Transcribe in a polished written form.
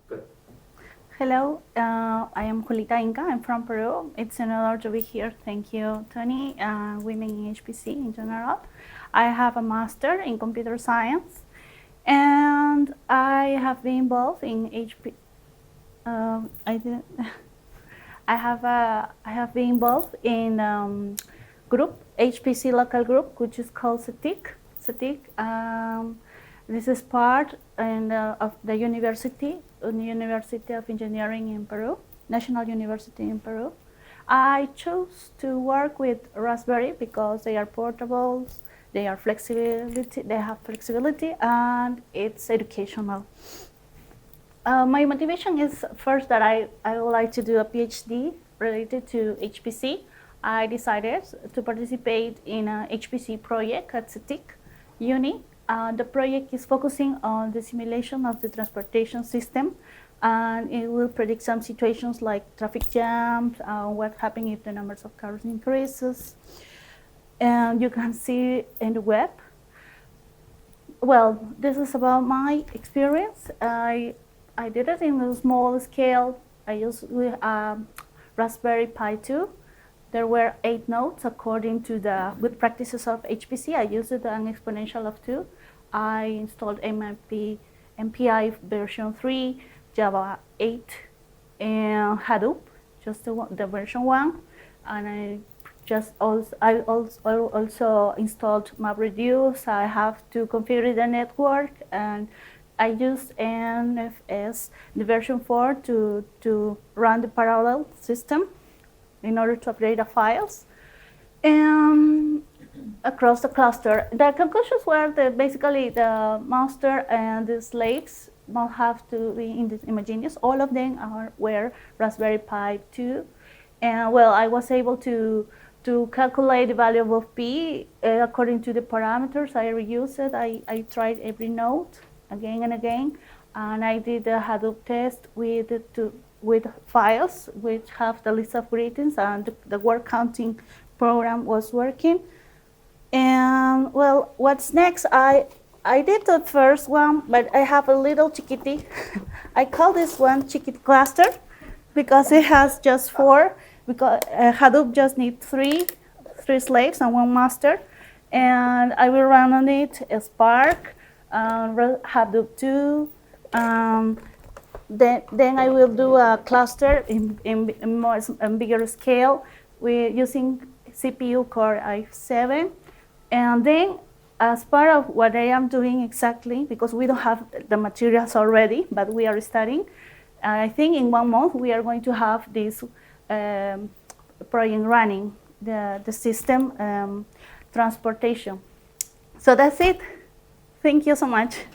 Good. Hello, I am Julita Inca. I'm from Peru. It's an honor to be here. Thank you, Tony. Women in HPC in general. I have a master in computer science, and I have been involved in I have been involved in group HPC local group, which is called CETIC. This is part of the University of Engineering in Peru, National University in Peru. I chose to work with Raspberry because they are portable, they have flexibility, and it's educational. My motivation is first that I would like to do a PhD related to HPC. I decided to participate in a HPC project at CETIC Uni. The project is focusing on the simulation of the transportation system, and it will predict some situations like traffic jams, what happens if the numbers of cars increases. And you can see in the web. Well, this is about my experience. I did it in a small scale. I used Raspberry Pi 2. There were 8 nodes according to the good practices of HPC. I used an exponential of 2. I installed MPI version 3, Java 8, and Hadoop, just the version 1. And I also installed MapReduce. I have to configure the network, and I used NFS, the version 4, to run the parallel system in order to update the files. And across the cluster, the conclusions were that basically the master and the slaves must have to be homogeneous. All of them were Raspberry Pi 2. And well, I was able to calculate the value of P according to the parameters. I reused it. I tried every node again and again. And I did a Hadoop test with files which have the list of greetings, and the word counting program was working. And well, what's next? I did the first one, but I have a little chiquiti. I call this one chiquit cluster because it has just 4. Because Hadoop just needs 3 slaves and 1 master. And I will run on it a Spark, Hadoop 2. Then I will do a cluster in bigger scale using CPU Core i7. And then, as part of what I am doing exactly, because we don't have the materials already, but we are studying, I think in 1 month we are going to have this project running, the system transportation. So that's it. Thank you so much.